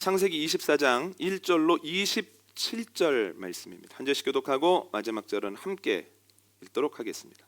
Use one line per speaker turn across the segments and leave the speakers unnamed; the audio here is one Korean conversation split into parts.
창세기 24장 1절로 27절 말씀입니다. 한 절씩 교독하고 마지막 절은 함께 읽도록 하겠습니다.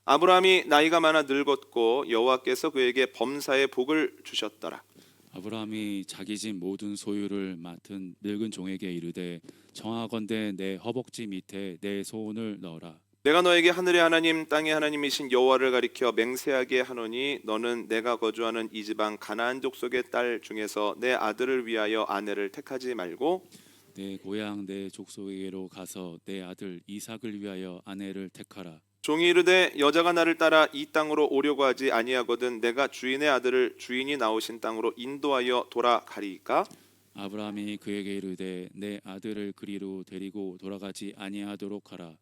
아브라함이 나이가 많아 늙었고 여호와께서 그에게 범사의 복을 주셨더라.
아브라함이 자기 집 모든 소유를 맡은 늙은 종에게 이르되 청하건대 내 허벅지 밑에 내 소원을 넣어라.
내가 너에게 하늘의 하나님 땅의 하나님이신 여호와를 가리켜 맹세하게 하노니 너는 내가 거주하는 이 지방 가나안 족속의 딸 중에서 내 아들을 위하여 아내를 택하지 말고
내 고향 내 족속에게로 가서 내 아들 이삭을 위하여 아내를 택하라.
종이 이르되 여자가 나를 따라 이 땅으로 오려고 하지 아니하거든 내가 주인의 아들을 주인이 나오신 땅으로 인도하여 돌아가리이까?
아브라함이 그에게 이르되 내 아들을 그리로 데리고 돌아가지 아니하도록 하라.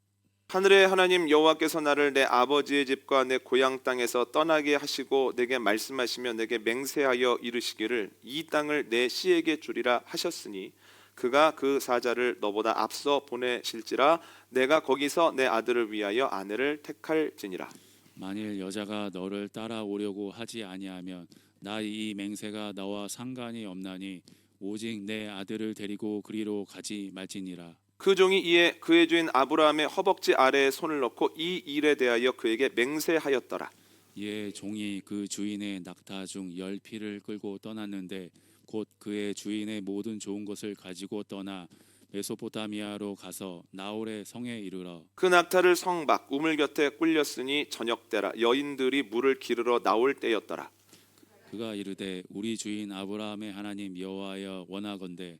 하늘의 하나님 여호와께서 나를 내 아버지의 집과 내 고향 땅에서 떠나게 하시고 내게 말씀하시며 내게 맹세하여 이르시기를 이 땅을 내 씨에게 주리라 하셨으니 그가 그 사자를 너보다 앞서 보내실지라 내가 거기서 내 아들을 위하여 아내를 택할지니라.
만일 여자가 너를 따라오려고 하지 아니하면 나 이 맹세가 너와 상관이 없나니 오직 내 아들을 데리고 그리로 가지 말지니라.
그 종이 이에 그의 주인 아브라함의 허벅지 아래에 손을 넣고 이 일에 대하여 그에게 맹세하였더라.
이에 종이 그 주인의 낙타 중 10피를 끌고 떠났는데 곧 그의 주인의 모든 좋은 것을 가지고 떠나 메소포타미아로 가서 나홀의 성에 이르러
그 낙타를 성 밖 우물 곁에 꿀렸으니 저녁 때라 여인들이 물을 기르러 나올 때였더라.
그가 이르되 우리 주인 아브라함의 하나님 여호와여 원하건대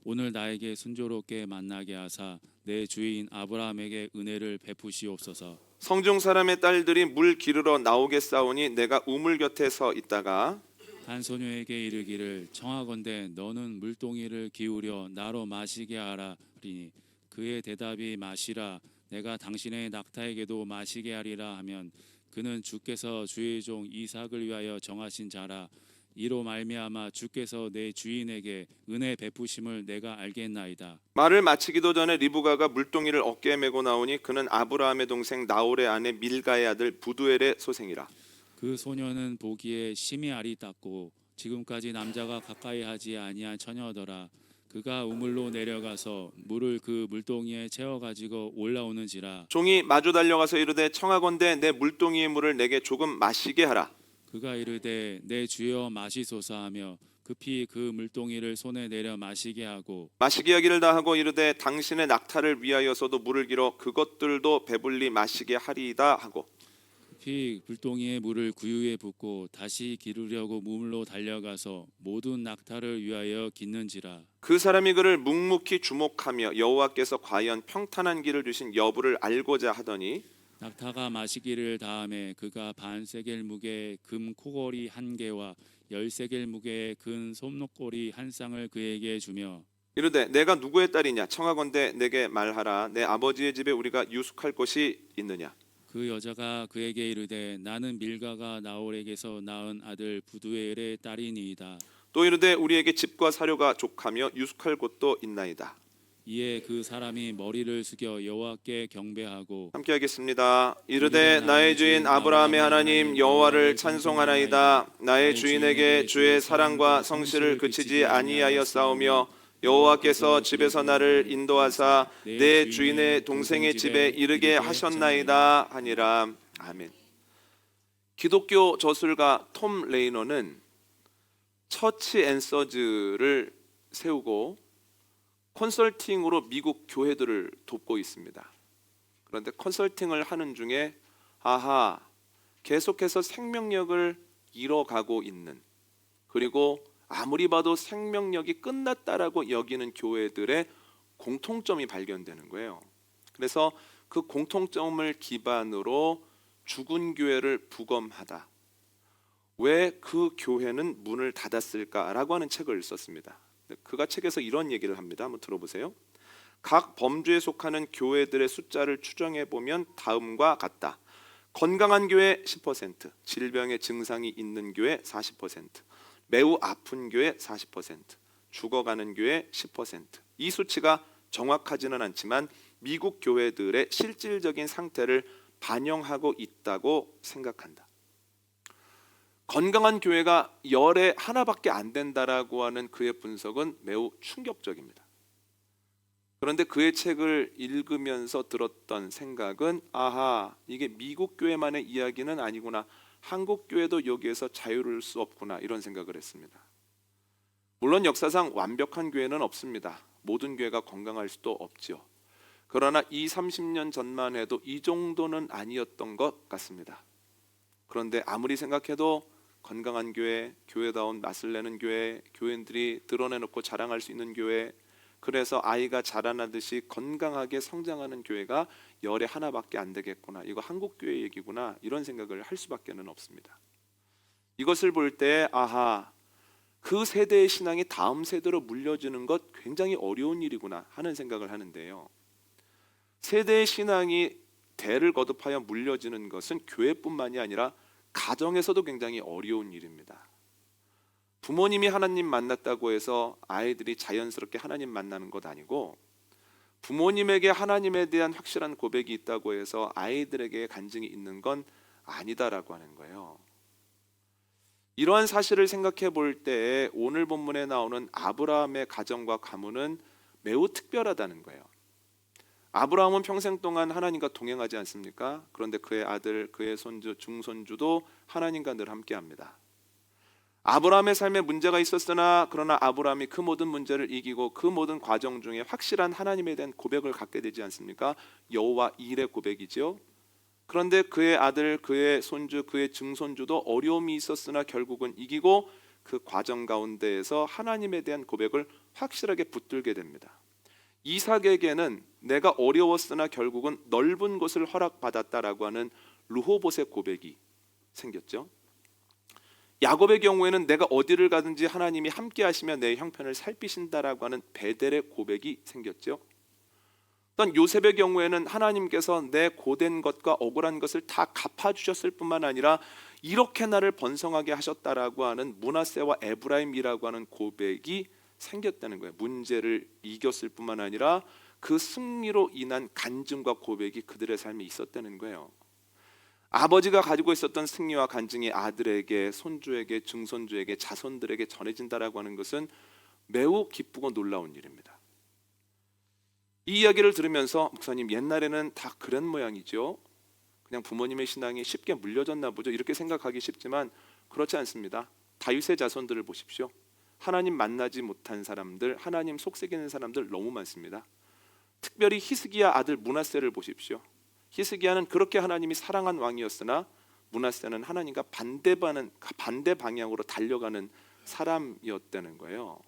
오늘 나에게 순조롭게 만나게 하사 내 주인 아브라함에게 은혜를 베푸시옵소서.
성중 사람의 딸들이 물 기르러 나오겠사오니 내가 우물 곁에 서 있다가
한 소녀에게 이르기를 청하건대 너는 물동이를 기울여 나로 마시게 하라리니 그의 대답이 마시라 내가 당신의 낙타에게도 마시게 하리라 하면 그는 주께서 주의 종 이삭을 위하여 정하신 자라 이로 말미암아 주께서 내 주인에게 은혜 베푸심을 내가 알겠나이다.
말을 마치기도 전에 리브가가 물동이를 어깨에 메고 나오니 그는 아브라함의 동생 나홀의 아내 밀가의 아들 부두엘의 소생이라.
그 소녀는 보기에 심히 아리따고 지금까지 남자가 가까이 하지 아니한 처녀더라. 그가 우물로 내려가서 물을 그 물동이에 채워 가지고 올라오는지라.
종이 마주 달려가서 이르되 청하건대 내 물동이의 물을 내게 조금 마시게 하라.
그가 이르되 내 주여 마시소서 하며 급히 그 물동이를 손에 내려 마시게 하고
마시게 하기를 다하고 이르되 당신의 낙타를 위하여서도 물을 길어 그것들도 배불리 마시게 하리이다 하고
급히 물동이의 물을 구유에 붓고 다시 기르려고 우물로 달려가서 모든 낙타를 위하여 깃는지라.
그 사람이 그를 묵묵히 주목하며 여호와께서 과연 평탄한 길을 주신 여부를 알고자 하더니
낙타가 마시기를 다음에 그가 반 세겔 무게의 금 코걸이 1개와 10세겔 무게의 근 솜노꼬리 1쌍을 그에게 주며
이르되 내가 누구의 딸이냐 청하건대 내게 말하라 내 아버지의 집에 우리가 유숙할 곳이 있느냐.
그 여자가 그에게 이르되 나는 밀가가 나홀에게서 낳은 아들 부두엘의 딸이니이다.
또 이르되 우리에게 집과 사료가 족하며 유숙할 곳도 있나이다.
이에 그 사람이 머리를 숙여 여호와께 경배하고
함께 하겠습니다. 이르되 나의 주인 아브라함의 하나님 여호와를 찬송하나이다. 나의 주인에게 주의 사랑과 성실을 그치지 아니하였사오며 여호와께서 집에서 나를 인도하사 내 주인의 동생의 집에 이르게 하셨나이다 하니라. 아멘. 기독교 저술가 톰 레이너는 처치 앤서즈를 세우고 컨설팅으로 미국 교회들을 돕고 있습니다. 그런데 컨설팅을 하는 중에 계속해서 생명력을 잃어가고 있는, 그리고 아무리 봐도 생명력이 끝났다라고 여기는 교회들의 공통점이 발견되는 거예요. 그래서 그 공통점을 기반으로 죽은 교회를 부검하다. 왜 그 교회는 문을 닫았을까라고 하는 책을 썼습니다. 그가 책에서 이런 얘기를 합니다. 한번 들어보세요. 각 범주에 속하는 교회들의 숫자를 추정해 보면 다음과 같다. 건강한 교회 10%, 질병의 증상이 있는 교회 40%, 매우 아픈 교회 40%, 죽어가는 교회 10%. 이 수치가 정확하지는 않지만 미국 교회들의 실질적인 상태를 반영하고 있다고 생각한다. 건강한 교회가 열에 하나밖에 안 된다라고 하는 그의 분석은 매우 충격적입니다. 그런데 그의 책을 읽으면서 들었던 생각은 아하, 이게 미국 교회만의 이야기는 아니구나. 한국 교회도 여기에서 자유로울 수 없구나. 이런 생각을 했습니다. 물론 역사상 완벽한 교회는 없습니다. 모든 교회가 건강할 수도 없지요. 그러나 20, 30년 전만 해도 이 정도는 아니었던 것 같습니다. 그런데 아무리 생각해도 건강한 교회, 교회다운 맛을 내는 교회, 교인들이 드러내놓고 자랑할 수 있는 교회, 그래서 아이가 자라나듯이 건강하게 성장하는 교회가 열에 하나밖에 안 되겠구나. 이거 한국 교회 얘기구나. 이런 생각을 할 수밖에는 없습니다. 이것을 볼 때 아하, 그 세대의 신앙이 다음 세대로 물려지는 것 굉장히 어려운 일이구나 하는 생각을 하는데요. 세대의 신앙이 대를 거듭하여 물려지는 것은 교회뿐만이 아니라 가정에서도 굉장히 어려운 일입니다. 부모님이 하나님 만났다고 해서 아이들이 자연스럽게 하나님 만나는 것 아니고, 부모님에게 하나님에 대한 확실한 고백이 있다고 해서 아이들에게 간증이 있는 건 아니다라고 하는 거예요. 이러한 사실을 생각해 볼 때 오늘 본문에 나오는 아브라함의 가정과 가문은 매우 특별하다는 거예요. 아브라함은 평생 동안 하나님과 동행하지 않습니까? 그런데 그의 아들, 그의 손주, 중손주도 하나님과 늘 함께합니다. 아브라함의 삶에 문제가 있었으나 그러나 아브라함이 그 모든 문제를 이기고 그 모든 과정 중에 확실한 하나님에 대한 고백을 갖게 되지 않습니까? 여호와 일의 고백이죠. 그런데 그의 아들, 그의 손주, 그의 증손주도 어려움이 있었으나 결국은 이기고 그 과정 가운데에서 하나님에 대한 고백을 확실하게 붙들게 됩니다. 이삭에게는 내가 어려웠으나 결국은 넓은 곳을 허락받았다라고 하는 르호봇의 고백이 생겼죠. 야곱의 경우에는 내가 어디를 가든지 하나님이 함께 하시며 내 형편을 살피신다라고 하는 베델의 고백이 생겼죠. 또한 요셉의 경우에는 하나님께서 내 고된 것과 억울한 것을 다 갚아주셨을 뿐만 아니라 이렇게 나를 번성하게 하셨다라고 하는 므낫세와 에브라임이라고 하는 고백이 생겼다는 거예요. 문제를 이겼을 뿐만 아니라 그 승리로 인한 간증과 고백이 그들의 삶에 있었다는 거예요. 아버지가 가지고 있었던 승리와 간증이 아들에게, 손주에게, 증손주에게, 자손들에게 전해진다라고 하는 것은 매우 기쁘고 놀라운 일입니다. 이 이야기를 들으면서 목사님, 옛날에는 다 그런 모양이죠. 그냥 부모님의 신앙이 쉽게 물려졌나 보죠. 이렇게 생각하기 쉽지만 그렇지 않습니다. 다윗의 자손들을 보십시오. 하나님 만나지 못한 사람들, 하나님 속삭이는 사람들 너무 많습니다. 특별히 히스기야 아들 므낫세를 보십시오. 히스기야는 그렇게 하나님이 사랑한 왕이었으나 므낫세는 하나님과 반대 방향으로 달려가는 사람이었다는 거예요.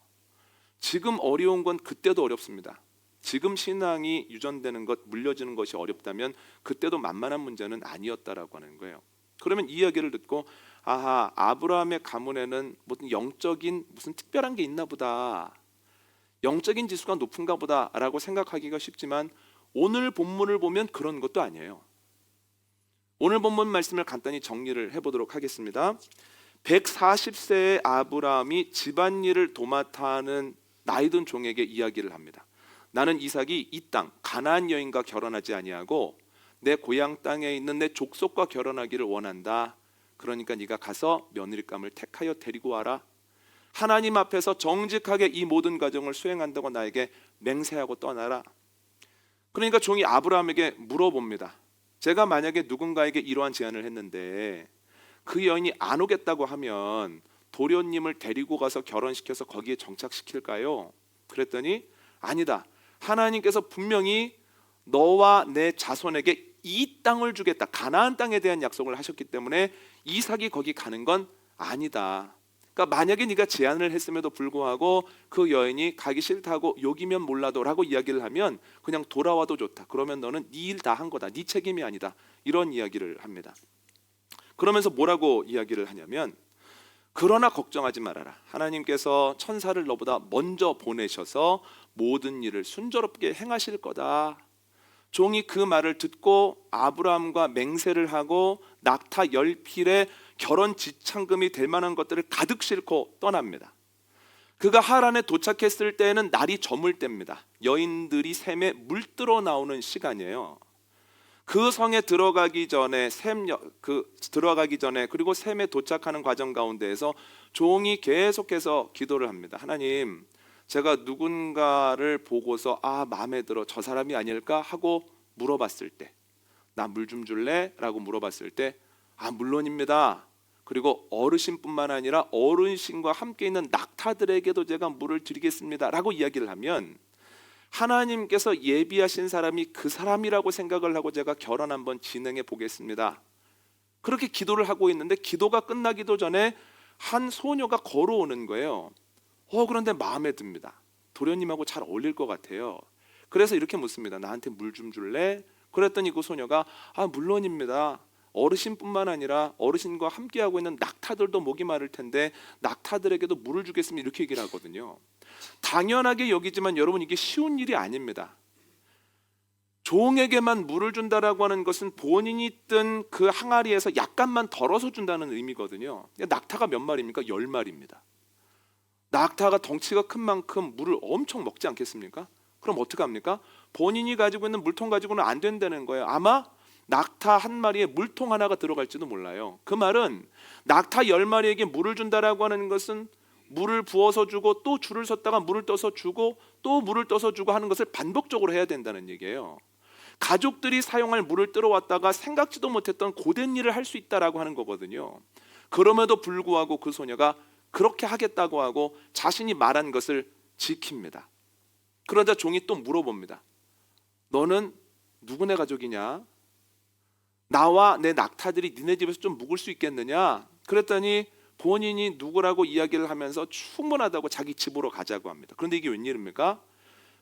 지금 어려운 건 그때도 어렵습니다. 지금 신앙이 유전되는 것, 물려지는 것이 어렵다면 그때도 만만한 문제는 아니었다라고 하는 거예요. 그러면 이 이야기를 듣고 아하, 아브라함의 가문에는 무슨 특별한 게 있나 보다, 영적인 지수가 높은가 보다라고 생각하기가 쉽지만 오늘 본문을 보면 그런 것도 아니에요. 오늘 본문 말씀을 간단히 정리를 해보도록 하겠습니다. 140세의 아브라함이 집안일을 도맡아 하는 나이든 종에게 이야기를 합니다. 나는 이삭이 이 땅 가나안 여인과 결혼하지 아니하고 내 고향 땅에 있는 내 족속과 결혼하기를 원한다. 그러니까 네가 가서 며느리감을 택하여 데리고 와라. 하나님 앞에서 정직하게 이 모든 과정을 수행한다고 나에게 맹세하고 떠나라. 그러니까 종이 아브라함에게 물어봅니다. 제가 만약에 누군가에게 이러한 제안을 했는데 그 여인이 안 오겠다고 하면 도련님을 데리고 가서 결혼시켜서 거기에 정착시킬까요? 그랬더니 아니다. 하나님께서 분명히 너와 내 자손에게 이 땅을 주겠다, 가나안 땅에 대한 약속을 하셨기 때문에 이삭이 거기 가는 건 아니다. 그러니까 만약에 네가 제안을 했음에도 불구하고 그 여인이 가기 싫다고 여기면 몰라도 라고 이야기를 하면 그냥 돌아와도 좋다. 그러면 너는 네 일 다 한 거다. 네 책임이 아니다. 이런 이야기를 합니다. 그러면서 뭐라고 이야기를 하냐면, 그러나 걱정하지 말아라. 하나님께서 천사를 너보다 먼저 보내셔서 모든 일을 순조롭게 행하실 거다. 종이 그 말을 듣고 아브라함과 맹세를 하고 낙타 10필에 결혼 지참금이 될 만한 것들을 가득 싣고 떠납니다. 그가 하란에 도착했을 때에는 날이 저물 때입니다. 여인들이 샘에 물들어 나오는 시간이에요. 그 성에 들어가기 전에 들어가기 전에 그리고 셈에 도착하는 과정 가운데에서 종이 계속해서 기도를 합니다. 하나님, 제가 누군가를 보고서 마음에 들어 저 사람이 아닐까 하고 물어봤을 때, 나 물 좀 줄래? 라고 물어봤을 때 물론입니다. 그리고 어르신뿐만 아니라 어르신과 함께 있는 낙타들에게도 제가 물을 드리겠습니다 라고 이야기를 하면 하나님께서 예비하신 사람이 그 사람이라고 생각을 하고 제가 결혼 한번 진행해 보겠습니다. 그렇게 기도를 하고 있는데 기도가 끝나기도 전에 한 소녀가 걸어오는 거예요. 그런데 마음에 듭니다. 도련님하고 잘 어울릴 것 같아요. 그래서 이렇게 묻습니다. 나한테 물 좀 줄래? 그랬더니 그 소녀가 물론입니다. 어르신뿐만 아니라 어르신과 함께하고 있는 낙타들도 목이 마를 텐데 낙타들에게도 물을 주겠습니다. 이렇게 얘기를 하거든요. 당연하게 여기지만 여러분, 이게 쉬운 일이 아닙니다. 종에게만 물을 준다라고 하는 것은 본인이 뜬 그 항아리에서 약간만 덜어서 준다는 의미거든요. 낙타가 몇 마리입니까? 10마리입니다. 낙타가 덩치가 큰 만큼 물을 엄청 먹지 않겠습니까? 그럼 어떻게 합니까? 본인이 가지고 있는 물통 가지고는 안 된다는 거예요. 아마 낙타 한 마리에 물통 하나가 들어갈지도 몰라요. 그 말은 낙타 10마리에게 물을 준다라고 하는 것은 물을 부어서 주고 또 줄을 섰다가 물을 떠서 주고 또 물을 떠서 주고 하는 것을 반복적으로 해야 된다는 얘기예요. 가족들이 사용할 물을 들어왔다가 생각지도 못했던 고된 일을 할 수 있다라고 하는 거거든요. 그럼에도 불구하고 그 소녀가 그렇게 하겠다고 하고 자신이 말한 것을 지킵니다. 그러자 종이 또 물어봅니다. 너는 누구네 가족이냐? 나와 내 낙타들이 니네 집에서 좀 묵을 수 있겠느냐? 그랬더니 본인이 누구라고 이야기를 하면서 충분하다고 자기 집으로 가자고 합니다. 그런데 이게 웬일입니까?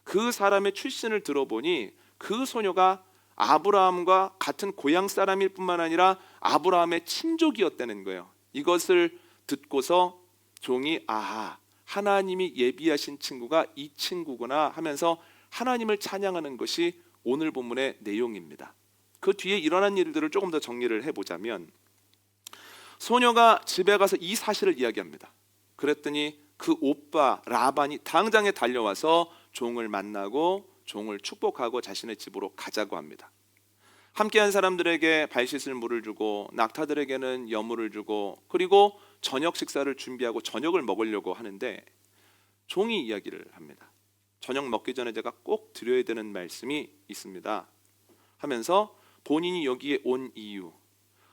그 사람의 출신을 들어보니 그 소녀가 아브라함과 같은 고향 사람일 뿐만 아니라 아브라함의 친족이었다는 거예요. 이것을 듣고서 종이 하나님이 예비하신 친구가 이 친구구나 하면서 하나님을 찬양하는 것이 오늘 본문의 내용입니다. 그 뒤에 일어난 일들을 조금 더 정리를 해보자면 소녀가 집에 가서 이 사실을 이야기합니다. 그랬더니 그 오빠 라반이 당장에 달려와서 종을 만나고 종을 축복하고 자신의 집으로 가자고 합니다. 함께한 사람들에게 발 씻을 물을 주고 낙타들에게는 여물을 주고 그리고 저녁 식사를 준비하고 저녁을 먹으려고 하는데 종이 이야기를 합니다. 저녁 먹기 전에 제가 꼭 드려야 되는 말씀이 있습니다 하면서 본인이 여기에 온 이유,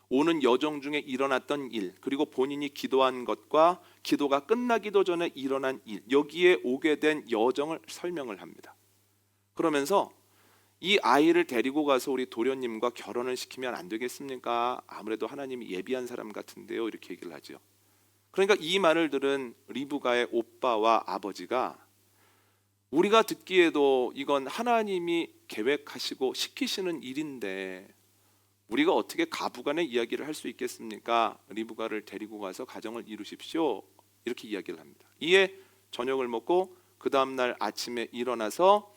오는 여정 중에 일어났던 일, 그리고 본인이 기도한 것과 기도가 끝나기도 전에 일어난 일, 여기에 오게 된 여정을 설명을 합니다. 그러면서 이 아이를 데리고 가서 우리 도련님과 결혼을 시키면 안 되겠습니까? 아무래도 하나님이 예비한 사람 같은데요. 이렇게 얘기를 하죠. 그러니까 이 말을 들은 리브가의 오빠와 아버지가 우리가 듣기에도 이건 하나님이 계획하시고 시키시는 일인데 우리가 어떻게 가부간의 이야기를 할 수 있겠습니까? 리브가를 데리고 가서 가정을 이루십시오. 이렇게 이야기를 합니다. 이에 저녁을 먹고 그 다음날 아침에 일어나서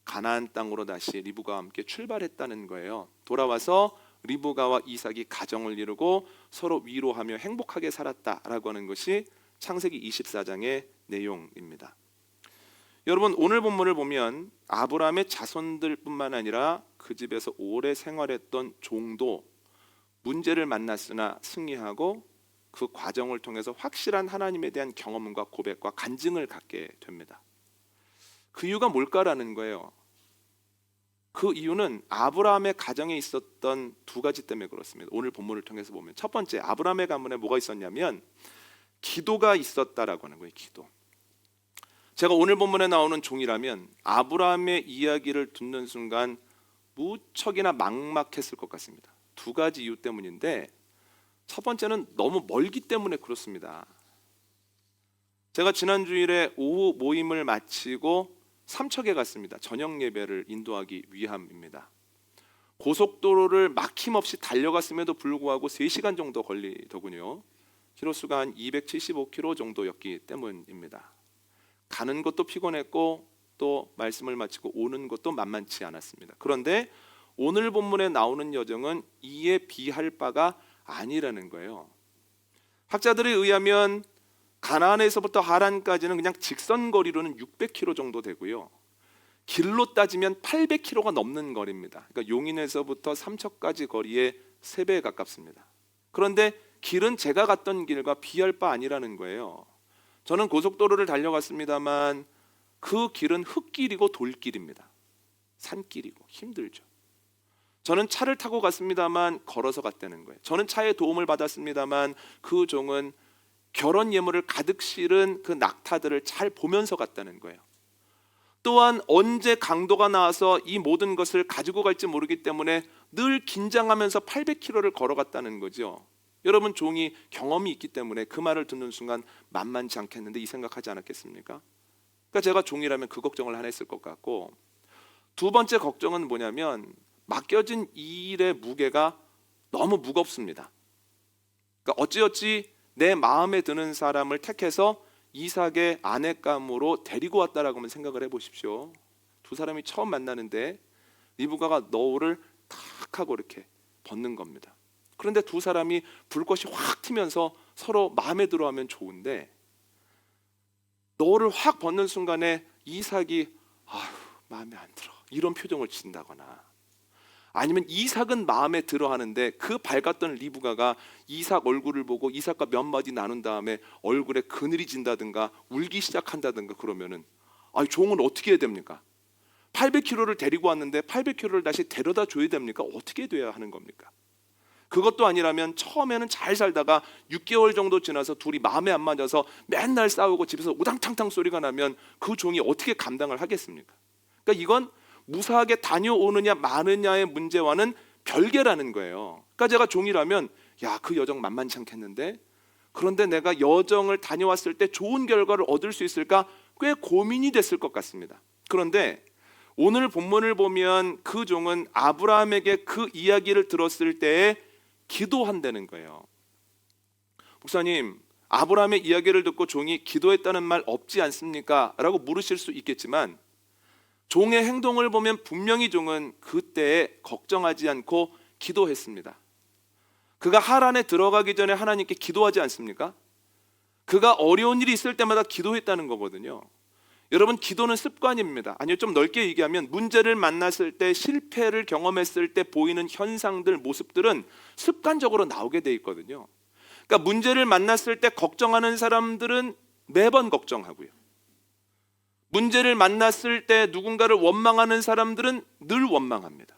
가나안 땅으로 다시 리브가와 함께 출발했다는 거예요. 돌아와서 리브가와 이삭이 가정을 이루고 서로 위로하며 행복하게 살았다라고 하는 것이 창세기 24장의 내용입니다. 여러분, 오늘 본문을 보면 아브라함의 자손들뿐만 아니라 그 집에서 오래 생활했던 종도 문제를 만났으나 승리하고 그 과정을 통해서 확실한 하나님에 대한 경험과 고백과 간증을 갖게 됩니다. 그 이유가 뭘까라는 거예요. 그 이유는 아브라함의 가정에 있었던 두 가지 때문에 그렇습니다. 오늘 본문을 통해서 보면 첫 번째, 아브라함의 가문에 뭐가 있었냐면 기도가 있었다라고 하는 거예요. 기도. 제가 오늘 본문에 나오는 종이라면 아브라함의 이야기를 듣는 순간 무척이나 막막했을 것 같습니다. 두 가지 이유 때문인데 첫 번째는 너무 멀기 때문에 그렇습니다. 제가 지난 주일에 오후 모임을 마치고 삼척에 갔습니다. 저녁 예배를 인도하기 위함입니다. 고속도로를 막힘없이 달려갔음에도 불구하고 3시간 정도 걸리더군요. 키로수가 한 275km 정도였기 때문입니다. 가는 것도 피곤했고 또 말씀을 마치고 오는 것도 만만치 않았습니다. 그런데 오늘 본문에 나오는 여정은 이에 비할 바가 아니라는 거예요. 학자들에 의하면 가나안에서부터 하란까지는 그냥 직선 거리로는 600km 정도 되고요. 길로 따지면 800km가 넘는 거리입니다. 그러니까 용인에서부터 삼척까지 거리의 3배에 가깝습니다. 그런데 길은 제가 갔던 길과 비할 바 아니라는 거예요. 저는 고속도로를 달려갔습니다만 그 길은 흙길이고 돌길입니다. 산길이고 힘들죠. 저는 차를 타고 갔습니다만 걸어서 갔다는 거예요. 저는 차의 도움을 받았습니다만 그 종은 결혼 예물을 가득 실은 그 낙타들을 잘 보면서 갔다는 거예요. 또한 언제 강도가 나와서 이 모든 것을 가지고 갈지 모르기 때문에 늘 긴장하면서 800km를 걸어갔다는 거죠. 여러분, 종이 경험이 있기 때문에 그 말을 듣는 순간 만만치 않겠는데 이 생각하지 않았겠습니까? 그러니까 제가 종이라면 그 걱정을 하나 했을 것 같고, 두 번째 걱정은 뭐냐면 맡겨진 이 일의 무게가 너무 무겁습니다. 그러니까 어찌어찌 내 마음에 드는 사람을 택해서 이삭의 아내감으로 데리고 왔다라고 한번 생각을 해보십시오. 두 사람이 처음 만나는데 리브가가 너울을 탁 하고 이렇게 벗는 겁니다. 그런데 두 사람이 불꽃이 확 튀면서 서로 마음에 들어하면 좋은데 너울을 확 벗는 순간에 이삭이 아휴 마음에 안 들어 이런 표정을 짓는다거나, 아니면 이삭은 마음에 들어 하는데 그 밝았던 리브가가 이삭 얼굴을 보고 이삭과 몇 마디 나눈 다음에 얼굴에 그늘이 진다든가 울기 시작한다든가 그러면은 종은 어떻게 해야 됩니까? 800km를 데리고 왔는데 800km를 다시 데려다 줘야 됩니까? 어떻게 돼야 하는 겁니까? 그것도 아니라면 처음에는 잘 살다가 6개월 정도 지나서 둘이 마음에 안 맞아서 맨날 싸우고 집에서 우당탕탕 소리가 나면 그 종이 어떻게 감당을 하겠습니까? 그러니까 이건 무사하게 다녀오느냐 마느냐의 문제와는 별개라는 거예요. 그러니까 제가 종이라면 그 여정 만만치 않겠는데, 그런데 내가 여정을 다녀왔을 때 좋은 결과를 얻을 수 있을까 꽤 고민이 됐을 것 같습니다. 그런데 오늘 본문을 보면 그 종은 아브라함에게 그 이야기를 들었을 때에 기도한다는 거예요. 목사님, 아브라함의 이야기를 듣고 종이 기도했다는 말 없지 않습니까? 라고 물으실 수 있겠지만 종의 행동을 보면 분명히 종은 그때에 걱정하지 않고 기도했습니다. 그가 하란에 들어가기 전에 하나님께 기도하지 않습니까? 그가 어려운 일이 있을 때마다 기도했다는 거거든요. 여러분, 기도는 습관입니다. 아니요, 좀 넓게 얘기하면 문제를 만났을 때, 실패를 경험했을 때 보이는 현상들, 모습들은 습관적으로 나오게 돼 있거든요. 그러니까 문제를 만났을 때 걱정하는 사람들은 매번 걱정하고요, 문제를 만났을 때 누군가를 원망하는 사람들은 늘 원망합니다.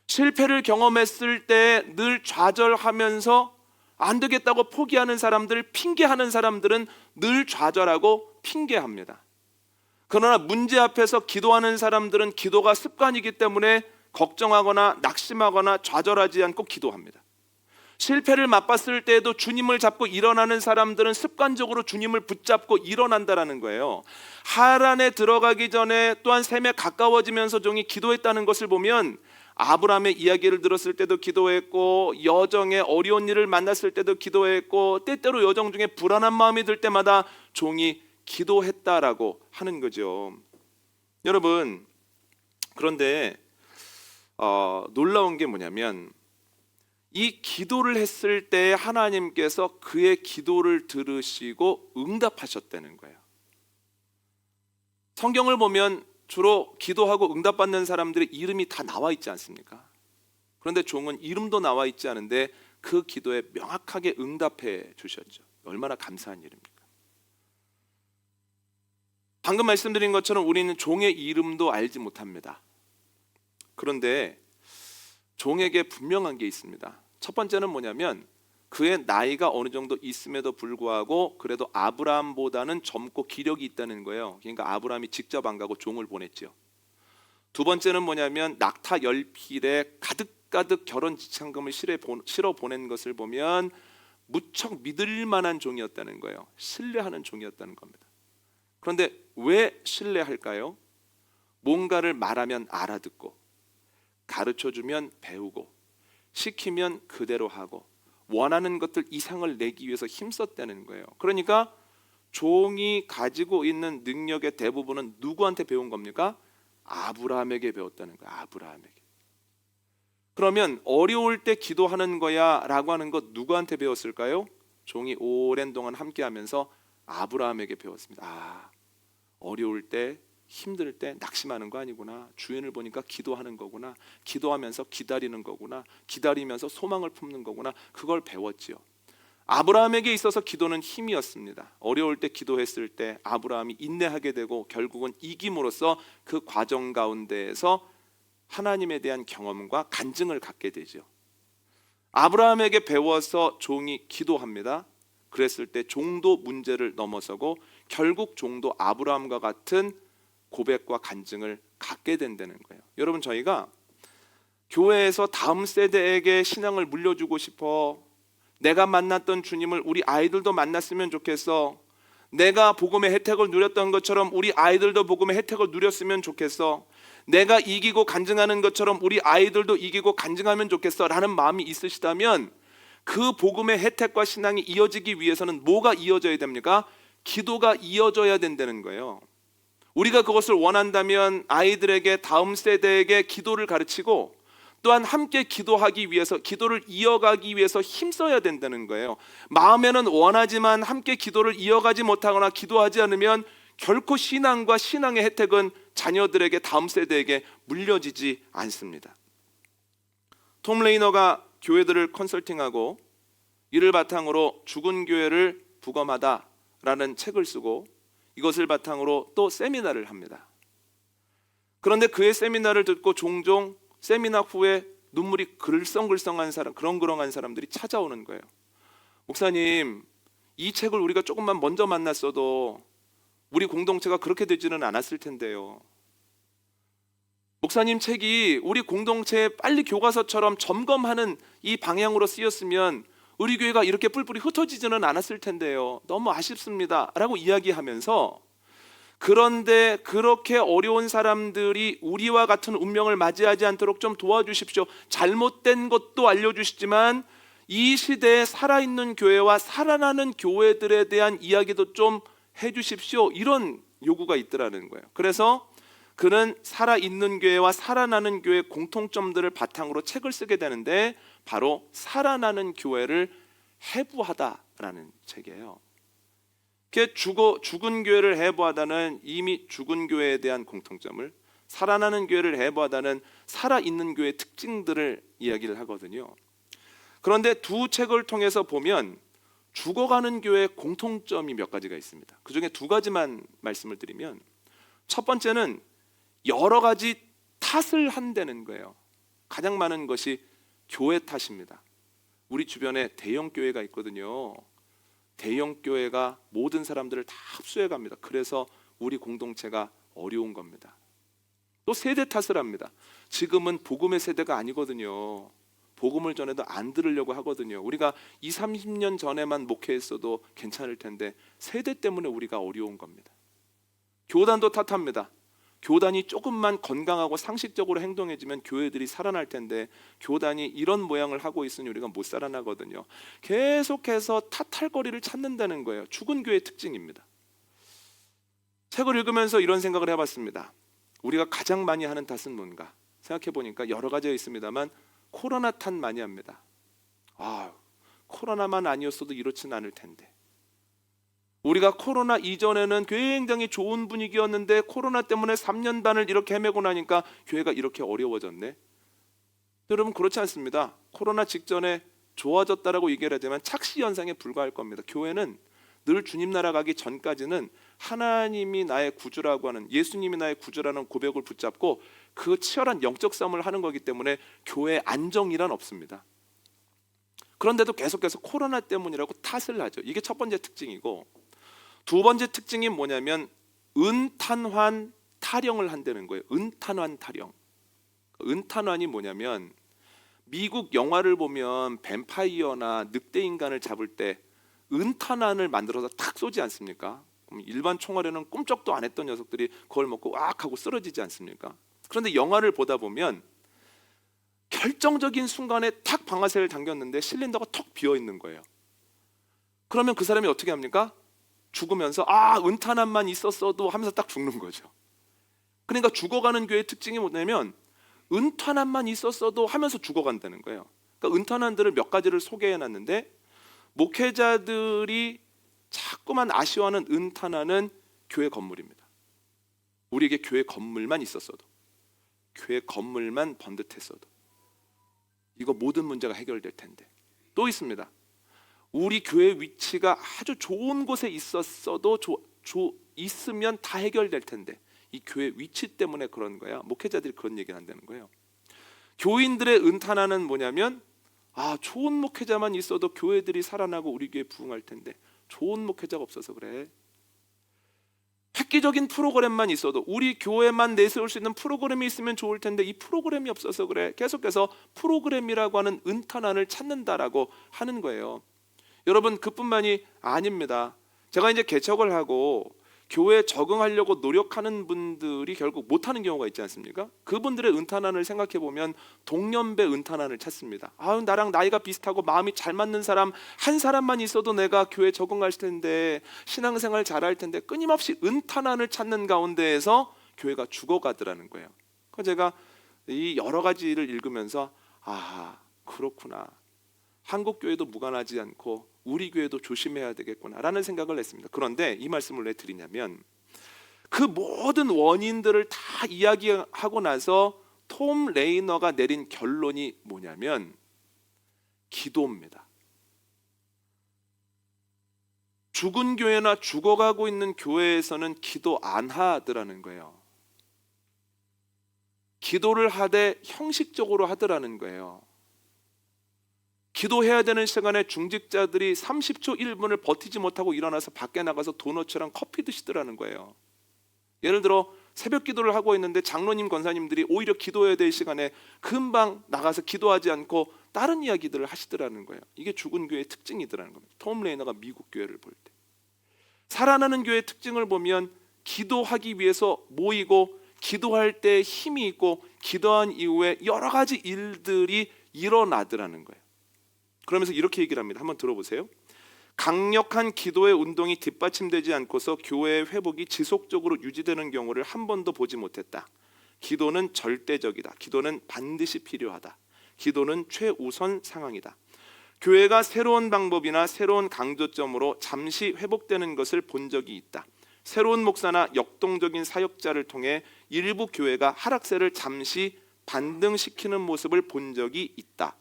실패를 경험했을 때 늘 좌절하면서 안 되겠다고 포기하는 사람들, 핑계하는 사람들은 늘 좌절하고 핑계합니다. 그러나 문제 앞에서 기도하는 사람들은 기도가 습관이기 때문에 걱정하거나 낙심하거나 좌절하지 않고 기도합니다. 실패를 맛봤을 때에도 주님을 잡고 일어나는 사람들은 습관적으로 주님을 붙잡고 일어난다라는 거예요. 하란에 들어가기 전에 또한 셈에 가까워지면서 종이 기도했다는 것을 보면 아브라함의 이야기를 들었을 때도 기도했고, 여정에 어려운 일을 만났을 때도 기도했고, 때때로 여정 중에 불안한 마음이 들 때마다 종이 기도했다라고 하는 거죠. 여러분, 그런데 놀라운 게 뭐냐면 이 기도를 했을 때 하나님께서 그의 기도를 들으시고 응답하셨다는 거예요. 성경을 보면 주로 기도하고 응답받는 사람들의 이름이 다 나와 있지 않습니까? 그런데 종은 이름도 나와 있지 않은데 그 기도에 명확하게 응답해 주셨죠. 얼마나 감사한 일입니까? 방금 말씀드린 것처럼 우리는 종의 이름도 알지 못합니다. 그런데 종에게 분명한 게 있습니다. 첫 번째는 뭐냐면 그의 나이가 어느 정도 있음에도 불구하고 그래도 아브라함보다는 젊고 기력이 있다는 거예요. 그러니까 아브라함이 직접 안 가고 종을 보냈죠. 두 번째는 뭐냐면 낙타 10필에 가득가득 결혼 지참금을 실어 보낸 것을 보면 무척 믿을 만한 종이었다는 거예요. 신뢰하는 종이었다는 겁니다. 그런데 왜 신뢰할까요? 뭔가를 말하면 알아듣고, 가르쳐주면 배우고, 시키면 그대로 하고, 원하는 것들 이상을 내기 위해서 힘썼다는 거예요. 그러니까 종이 가지고 있는 능력의 대부분은 누구한테 배운 겁니까? 아브라함에게 배웠다는 거예요. 아브라함에게. 그러면 어려울 때 기도하는 거야 라고 하는 것 누구한테 배웠을까요? 종이 오랜 동안 함께하면서 아브라함에게 배웠습니다. 어려울 때 힘들 때 낙심하는 거 아니구나. 주인을 보니까 기도하는 거구나. 기도하면서 기다리는 거구나. 기다리면서 소망을 품는 거구나. 그걸 배웠지요. 아브라함에게 있어서 기도는 힘이었습니다. 어려울 때 기도했을 때 아브라함이 인내하게 되고 결국은 이김으로써 그 과정 가운데에서 하나님에 대한 경험과 간증을 갖게 되죠. 아브라함에게 배워서 종이 기도합니다. 그랬을 때 종도 문제를 넘어서고 결국 종도 아브라함과 같은 고백과 간증을 갖게 된다는 거예요. 여러분, 저희가 교회에서 다음 세대에게 신앙을 물려주고 싶어. 내가 만났던 주님을 우리 아이들도 만났으면 좋겠어. 내가 복음의 혜택을 누렸던 것처럼 우리 아이들도 복음의 혜택을 누렸으면 좋겠어. 내가 이기고 간증하는 것처럼 우리 아이들도 이기고 간증하면 좋겠어 라는 마음이 있으시다면 그 복음의 혜택과 신앙이 이어지기 위해서는 뭐가 이어져야 됩니까? 기도가 이어져야 된다는 거예요. 우리가 그것을 원한다면 아이들에게, 다음 세대에게 기도를 가르치고 또한 함께 기도하기 위해서, 기도를 이어가기 위해서 힘써야 된다는 거예요. 마음에는 원하지만 함께 기도를 이어가지 못하거나 기도하지 않으면 결코 신앙과 신앙의 혜택은 자녀들에게, 다음 세대에게 물려지지 않습니다. 톰 레이너가 교회들을 컨설팅하고 이를 바탕으로 죽은 교회를 부검하다라는 책을 쓰고 이것을 바탕으로 또 세미나를 합니다. 그런데 그의 세미나를 듣고 종종 세미나 후에 눈물이 글썽글썽한 사람, 그렁그렁한 사람들이 찾아오는 거예요. 목사님, 이 책을 우리가 조금만 먼저 만났어도 우리 공동체가 그렇게 되지는 않았을 텐데요. 목사님 책이 우리 공동체에 빨리 교과서처럼 점검하는 이 방향으로 쓰였으면 우리 교회가 이렇게 뿔뿔이 흩어지지는 않았을 텐데요. 너무 아쉽습니다 라고 이야기하면서, 그런데 그렇게 어려운 사람들이 우리와 같은 운명을 맞이하지 않도록 좀 도와주십시오. 잘못된 것도 알려주시지만 이 시대에 살아있는 교회와 살아나는 교회들에 대한 이야기도 좀 해주십시오. 이런 요구가 있더라는 거예요. 그래서 그는 살아있는 교회와 살아나는 교회의 공통점들을 바탕으로 책을 쓰게 되는데 바로 살아나는 교회를 해부하다라는 책이에요. 죽은 교회를 해부하다는 이미 죽은 교회에 대한 공통점을, 살아나는 교회를 해부하다는 살아있는 교회의 특징들을 이야기를 하거든요. 그런데 두 책을 통해서 보면 죽어가는 교회의 공통점이 몇 가지가 있습니다. 그 중에 두 가지만 말씀을 드리면, 첫 번째는 여러 가지 탓을 한다는 거예요. 가장 많은 것이 교회 탓입니다. 우리 주변에 대형 교회가 있거든요. 대형 교회가 모든 사람들을 다 흡수해 갑니다. 그래서 우리 공동체가 어려운 겁니다. 또 세대 탓을 합니다. 지금은 복음의 세대가 아니거든요. 복음을 전해도 안 들으려고 하거든요. 우리가 20, 30년 전에만 목회했어도 괜찮을 텐데 세대 때문에 우리가 어려운 겁니다. 교단도 탓합니다. 교단이 조금만 건강하고 상식적으로 행동해지면 교회들이 살아날 텐데 교단이 이런 모양을 하고 있으니 우리가 못 살아나거든요. 계속해서 탓할 거리를 찾는다는 거예요. 죽은 교회의 특징입니다. 책을 읽으면서 이런 생각을 해봤습니다. 우리가 가장 많이 하는 탓은 뭔가 생각해 보니까 여러 가지가 있습니다만 코로나 탓 많이 합니다. 코로나만 아니었어도 이렇지는 않을 텐데, 우리가 코로나 이전에는 굉장히 좋은 분위기였는데 코로나 때문에 3년 반을 이렇게 헤매고 나니까 교회가 이렇게 어려워졌네. 여러분, 그렇지 않습니다. 코로나 직전에 좋아졌다라고 얘기를 하지만 착시 현상에 불과할 겁니다. 교회는 늘 주님 나라 가기 전까지는 하나님이 나의 구주라고 하는, 예수님이 나의 구주라는 고백을 붙잡고 그 치열한 영적 싸움을 하는 거기 때문에 교회에 안정이란 없습니다. 그런데도 계속해서 코로나 때문이라고 탓을 하죠. 이게 첫 번째 특징이고, 두 번째 특징이 뭐냐면 은탄환 타령을 한다는 거예요. 은탄환 타령. 은탄환이 뭐냐면 미국 영화를 보면 뱀파이어나 늑대 인간을 잡을 때 은탄환을 만들어서 탁 쏘지 않습니까? 그럼 일반 총알에는 꿈쩍도 안 했던 녀석들이 그걸 먹고 악 하고 쓰러지지 않습니까? 그런데 영화를 보다 보면 결정적인 순간에 탁 방아쇠를 당겼는데 실린더가 턱 비어 있는 거예요. 그러면 그 사람이 어떻게 합니까? 죽으면서 은탄환만 있었어도 하면서 딱 죽는 거죠. 그러니까 죽어가는 교회의 특징이 뭐냐면 은탄환만 있었어도 하면서 죽어간다는 거예요. 그러니까 은탄환들을 몇 가지를 소개해놨는데, 목회자들이 자꾸만 아쉬워하는 은탄환은 교회 건물입니다. 우리에게 교회 건물만 있었어도, 교회 건물만 번듯했어도 이거 모든 문제가 해결될 텐데. 또 있습니다. 우리 교회 위치가 아주 좋은 곳에 있었어도 있으면 다 해결될 텐데 이 교회 위치 때문에 그런 거야. 목회자들이 그런 얘기를 한다는 거예요. 교인들의 은탄하는 뭐냐면 좋은 목회자만 있어도 교회들이 살아나고 우리 교회 부흥할 텐데 좋은 목회자가 없어서 그래. 획기적인 프로그램만 있어도, 우리 교회만 내세울 수 있는 프로그램이 있으면 좋을 텐데 이 프로그램이 없어서 그래. 계속해서 프로그램이라고 하는 은탄환을 찾는다라고 하는 거예요. 여러분, 그뿐만이 아닙니다. 제가 이제 개척을 하고 교회에 적응하려고 노력하는 분들이 결국 못하는 경우가 있지 않습니까? 그분들의 은탄환을 생각해 보면 동년배 은탄환을 찾습니다. 나랑 나이가 비슷하고 마음이 잘 맞는 사람 한 사람만 있어도 내가 교회에 적응할 텐데, 신앙생활 잘할 텐데, 끊임없이 은탄환을 찾는 가운데에서 교회가 죽어가더라는 거예요. 그래서 제가 이 여러 가지를 읽으면서 그렇구나. 한국 교회도 무관하지 않고 우리 교회도 조심해야 되겠구나라는 생각을 했습니다. 그런데 이 말씀을 왜 드리냐면, 그 모든 원인들을 다 이야기하고 나서 톰 레이너가 내린 결론이 뭐냐면 기도입니다. 죽은 교회나 죽어가고 있는 교회에서는 기도 안 하더라는 거예요. 기도를 하되 형식적으로 하더라는 거예요. 기도해야 되는 시간에 중직자들이 30초 1분을 버티지 못하고 일어나서 밖에 나가서 도너츠랑 커피 드시더라는 거예요. 예를 들어 새벽 기도를 하고 있는데 장로님 권사님들이 오히려 기도해야 될 시간에 금방 나가서 기도하지 않고 다른 이야기들을 하시더라는 거예요. 이게 죽은 교회의 특징이더라는 겁니다. 톰 레이너가 미국 교회를 볼 때, 살아나는 교회의 특징을 보면 기도하기 위해서 모이고 기도할 때 힘이 있고 기도한 이후에 여러 가지 일들이 일어나더라는 거예요. 그러면서 이렇게 얘기를 합니다. 한번 들어보세요. 강력한 기도의 운동이 뒷받침되지 않고서 교회의 회복이 지속적으로 유지되는 경우를 한 번도 보지 못했다. 기도는 절대적이다. 기도는 반드시 필요하다. 기도는 최우선 상황이다. 교회가 새로운 방법이나 새로운 강조점으로 잠시 회복되는 것을 본 적이 있다. 새로운 목사나 역동적인 사역자를 통해 일부 교회가 하락세를 잠시 반등시키는 모습을 본 적이 있다.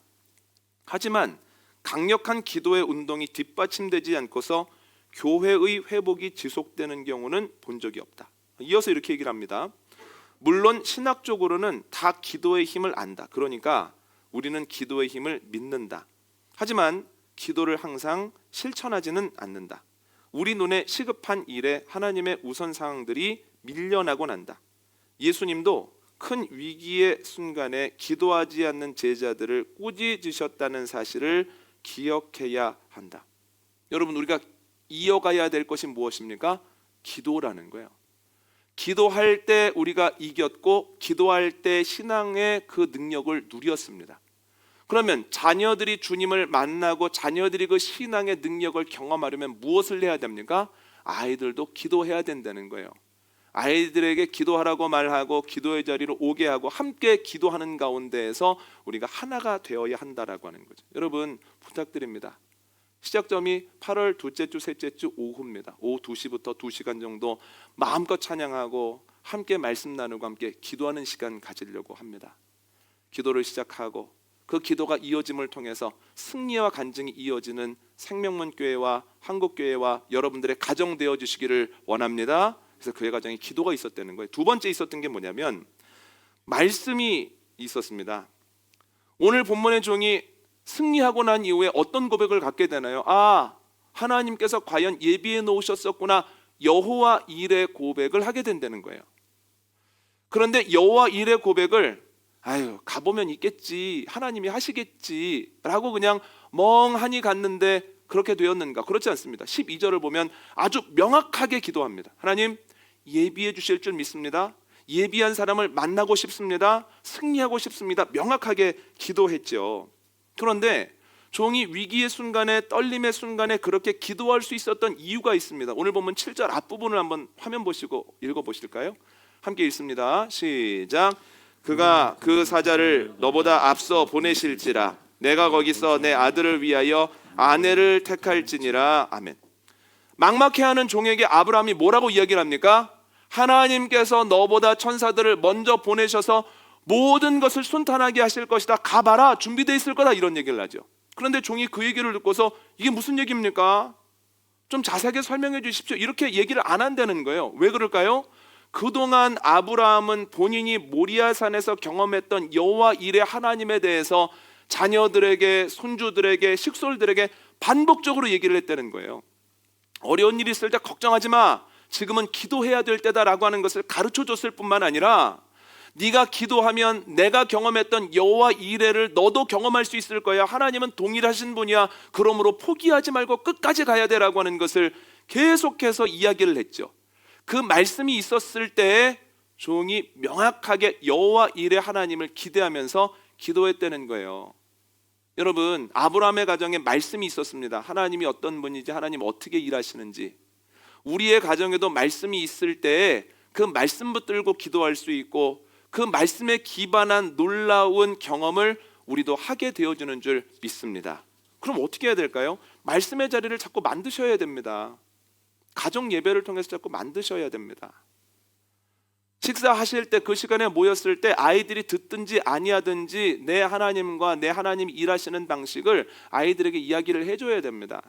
하지만 강력한 기도의 운동이 뒷받침되지 않고서 교회의 회복이 지속되는 경우는 본 적이 없다. 이어서 이렇게 얘기를 합니다. 물론 신학적으로는 다 기도의 힘을 안다. 그러니까 우리는 기도의 힘을 믿는다. 하지만 기도를 항상 실천하지는 않는다. 우리 눈에 시급한 일에 하나님의 우선 사항들이 밀려나곤 한다. 예수님도 큰 위기의 순간에 기도하지 않는 제자들을 꾸짖으셨다는 사실을 기억해야 한다. 여러분, 우리가 이어가야 될 것이 무엇입니까? 기도라는 거예요. 기도할 때 우리가 이겼고 기도할 때 신앙의 그 능력을 누렸습니다. 그러면 자녀들이 주님을 만나고 자녀들이 그 신앙의 능력을 경험하려면 무엇을 해야 됩니까? 아이들도 기도해야 된다는 거예요. 아이들에게 기도하라고 말하고 기도의 자리로 오게 하고 함께 기도하는 가운데에서 우리가 하나가 되어야 한다라고 하는 거죠. 여러분, 부탁드립니다. 시작점이 8월 둘째 주 셋째 주 오후입니다. 오후 2시부터 2시간 정도 마음껏 찬양하고 함께 말씀 나누고 함께 기도하는 시간 가지려고 합니다. 기도를 시작하고 그 기도가 이어짐을 통해서 승리와 간증이 이어지는 생명문 교회와 한국교회와 여러분들의 가정 되어 주시기를 원합니다. 그래서 그의 가정에 기도가 있었다는 거예요. 두 번째 있었던 게 뭐냐면 말씀이 있었습니다. 오늘 본문의 종이 승리하고 난 이후에 어떤 고백을 갖게 되나요? 하나님께서 과연 예비해 놓으셨었구나. 여호와 일의 고백을 하게 된다는 거예요. 그런데 여호와 일의 고백을 가보면 있겠지, 하나님이 하시겠지 라고 그냥 멍하니 갔는데 그렇게 되었는가? 그렇지 않습니다. 12절을 보면 아주 명확하게 기도합니다. 하나님, 예비해 주실 줄 믿습니다. 예비한 사람을 만나고 싶습니다. 승리하고 싶습니다. 명확하게 기도했죠. 그런데 종이 위기의 순간에, 떨림의 순간에 그렇게 기도할 수 있었던 이유가 있습니다. 오늘 보면 7절 앞부분을 한번 화면 보시고 읽어보실까요? 함께 읽습니다. 시작. 그가 그 사자를 너보다 앞서 보내실지라 내가 거기서 내 아들을 위하여 아내를 택할지니라. 아멘. 막막해하는 종에게 아브라함이 뭐라고 이야기를 합니까? 하나님께서 너보다 천사들을 먼저 보내셔서 모든 것을 순탄하게 하실 것이다. 가봐라, 준비되어 있을 거다. 이런 얘기를 하죠. 그런데 종이 그 얘기를 듣고서 이게 무슨 얘기입니까? 좀 자세하게 설명해 주십시오. 이렇게 얘기를 안 한다는 거예요. 왜 그럴까요? 그동안 아브라함은 본인이 모리아산에서 경험했던 여호와 일의 하나님에 대해서 자녀들에게, 손주들에게, 식솔들에게 반복적으로 얘기를 했다는 거예요. 어려운 일이 있을 때 걱정하지 마, 지금은 기도해야 될 때다라고 하는 것을 가르쳐 줬을 뿐만 아니라 네가 기도하면 내가 경험했던 여호와 이레를 너도 경험할 수 있을 거야. 하나님은 동일하신 분이야. 그러므로 포기하지 말고 끝까지 가야 되라고 하는 것을 계속해서 이야기를 했죠. 그 말씀이 있었을 때에 종이 명확하게 여호와 이레 하나님을 기대하면서 기도했다는 거예요. 여러분, 아브라함의 가정에 말씀이 있었습니다. 하나님이 어떤 분인지, 하나님 어떻게 일하시는지. 우리의 가정에도 말씀이 있을 때에 그 말씀 붙들고 기도할 수 있고 그 말씀에 기반한 놀라운 경험을 우리도 하게 되어주는 줄 믿습니다. 그럼 어떻게 해야 될까요? 말씀의 자리를 자꾸 만드셔야 됩니다. 가정 예배를 통해서 자꾸 만드셔야 됩니다. 식사하실 때 그 시간에 모였을 때 아이들이 듣든지 아니하든지 내 하나님과 내 하나님 일하시는 방식을 아이들에게 이야기를 해줘야 됩니다.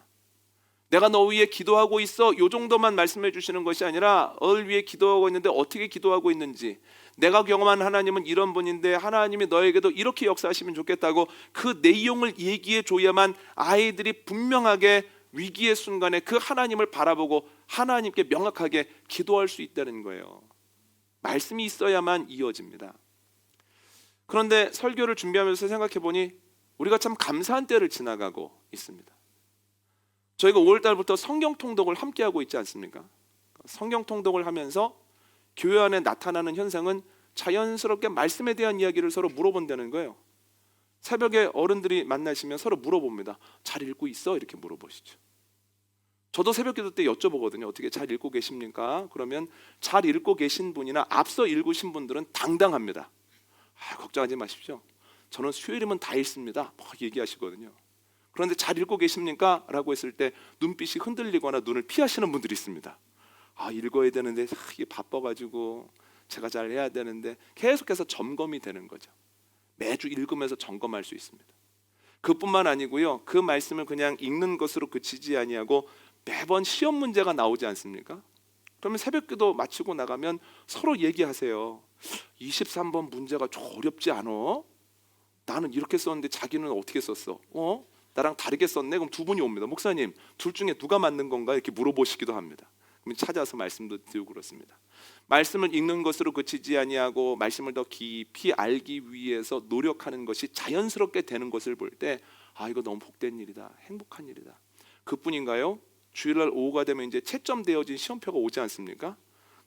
내가 너 위해 기도하고 있어, 요 정도만 말씀해 주시는 것이 아니라 널 위해 기도하고 있는데 어떻게 기도하고 있는지, 내가 경험한 하나님은 이런 분인데 하나님이 너에게도 이렇게 역사하시면 좋겠다고 그 내용을 얘기해 줘야만 아이들이 분명하게 위기의 순간에 그 하나님을 바라보고 하나님께 명확하게 기도할 수 있다는 거예요. 말씀이 있어야만 이어집니다. 그런데 설교를 준비하면서 생각해 보니 우리가 참 감사한 때를 지나가고 있습니다. 저희가 5월 달부터 성경 통독을 함께 하고 있지 않습니까? 성경 통독을 하면서 교회 안에 나타나는 현상은 자연스럽게 말씀에 대한 이야기를 서로 물어본다는 거예요. 새벽에 어른들이 만나시면 서로 물어봅니다. 잘 읽고 있어? 이렇게 물어보시죠. 저도 새벽 기도 때 여쭤보거든요. 어떻게 잘 읽고 계십니까? 그러면 잘 읽고 계신 분이나 앞서 읽으신 분들은 당당합니다. 걱정하지 마십시오. 저는 수요일이면 다 읽습니다. 얘기하시거든요. 그런데 잘 읽고 계십니까? 라고 했을 때 눈빛이 흔들리거나 눈을 피하시는 분들이 있습니다. 읽어야 되는데 이게 바빠가지고 제가 잘 해야 되는데 계속해서 점검이 되는 거죠. 매주 읽으면서 점검할 수 있습니다. 그뿐만 아니고요. 그 말씀을 그냥 읽는 것으로 그치지 아니하고 매번 시험 문제가 나오지 않습니까? 그러면 새벽기도 마치고 나가면 서로 얘기하세요. 23번 문제가 좀 어렵지 않아? 나는 이렇게 썼는데 자기는 어떻게 썼어? 나랑 다르게 썼네? 그럼 두 분이 옵니다. 목사님, 둘 중에 누가 맞는 건가? 이렇게 물어보시기도 합니다. 그럼 찾아서 말씀도 드리고 그렇습니다. 말씀을 읽는 것으로 그치지 아니하고 말씀을 더 깊이 알기 위해서 노력하는 것이 자연스럽게 되는 것을 볼 때 이거 너무 복된 일이다, 행복한 일이다. 그뿐인가요? 주일날 오후가 되면 이제 채점되어진 시험표가 오지 않습니까?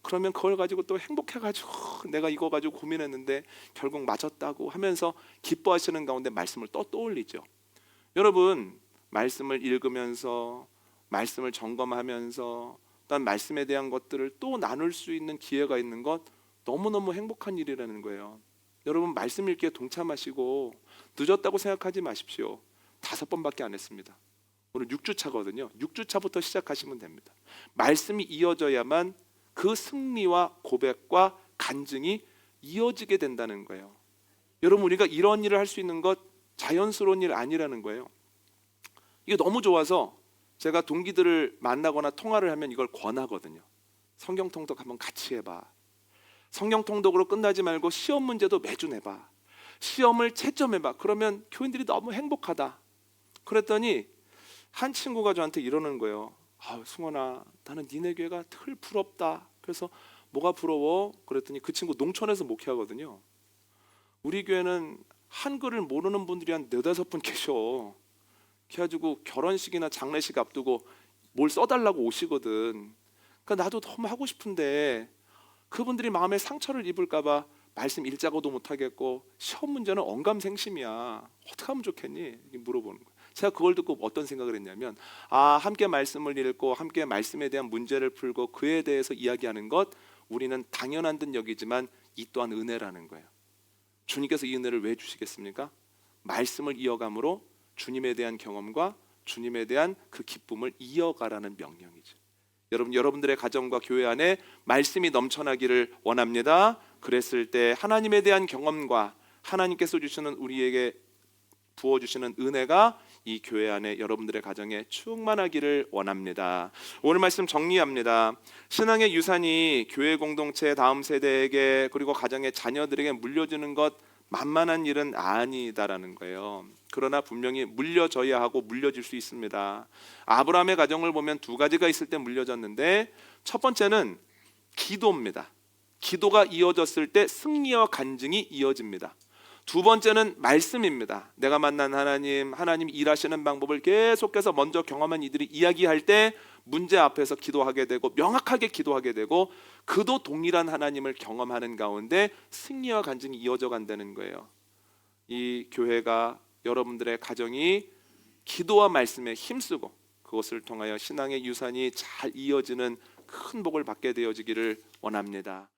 그러면 그걸 가지고 또 행복해가지고 내가 이거 가지고 고민했는데 결국 맞았다고 하면서 기뻐하시는 가운데 말씀을 또 떠올리죠. 여러분, 말씀을 읽으면서 말씀을 점검하면서 또한 말씀에 대한 것들을 또 나눌 수 있는 기회가 있는 것 너무너무 행복한 일이라는 거예요. 여러분, 말씀 읽기에 동참하시고 늦었다고 생각하지 마십시오. 5번밖에 안 했습니다. 오늘 6주차거든요. 6주차부터 시작하시면 됩니다. 말씀이 이어져야만 그 승리와 고백과 간증이 이어지게 된다는 거예요. 여러분, 우리가 이런 일을 할 수 있는 것 자연스러운 일 아니라는 거예요. 이게 너무 좋아서 제가 동기들을 만나거나 통화를 하면 이걸 권하거든요. 성경 통독 한번 같이 해봐. 성경 통독으로 끝나지 말고 시험 문제도 매주 내봐. 시험을 채점해봐. 그러면 교인들이 너무 행복하다. 그랬더니 한 친구가 저한테 이러는 거예요. 승원아, 나는 니네 교회가 덜 부럽다. 그래서 뭐가 부러워? 그랬더니 그 친구 농촌에서 목회하거든요. 우리 교회는 한글을 모르는 분들이 한 4-5분 계셔. 그래가지고 결혼식이나 장례식 앞두고 뭘 써달라고 오시거든. 그러니까 나도 너무 하고 싶은데 그분들이 마음에 상처를 입을까봐 말씀 읽자고도 못하겠고 시험 문제는 언감생심이야. 어떻게 하면 좋겠니? 이렇게 물어보는 거예요. 제가 그걸 듣고 어떤 생각을 했냐면 함께 말씀을 읽고 함께 말씀에 대한 문제를 풀고 그에 대해서 이야기하는 것 우리는 당연한 듯 여기지만 이 또한 은혜라는 거예요. 주님께서 이 은혜를 왜 주시겠습니까? 말씀을 이어감으로 주님에 대한 경험과 주님에 대한 그 기쁨을 이어가라는 명령이죠. 여러분들의 가정과 교회 안에 말씀이 넘쳐나기를 원합니다. 그랬을 때 하나님에 대한 경험과 하나님께서 주시는 우리에게 부어주시는 은혜가 이 교회 안에 여러분들의 가정에 충만하기를 원합니다. 오늘 말씀 정리합니다. 신앙의 유산이 교회 공동체 다음 세대에게 그리고 가정의 자녀들에게 물려주는 것 만만한 일은 아니다라는 거예요. 그러나 분명히 물려져야 하고 물려질 수 있습니다. 아브라함의 가정을 보면 두 가지가 있을 때 물려졌는데, 첫 번째는 기도입니다. 기도가 이어졌을 때 승리와 간증이 이어집니다. 두 번째는 말씀입니다. 내가 만난 하나님 일하시는 방법을 계속해서 먼저 경험한 이들이 이야기할 때 문제 앞에서 기도하게 되고 명확하게 기도하게 되고 그도 동일한 하나님을 경험하는 가운데 승리와 간증이 이어져 간다는 거예요. 이 교회가 여러분들의 가정이 기도와 말씀에 힘쓰고 그것을 통하여 신앙의 유산이 잘 이어지는 큰 복을 받게 되어지기를 원합니다.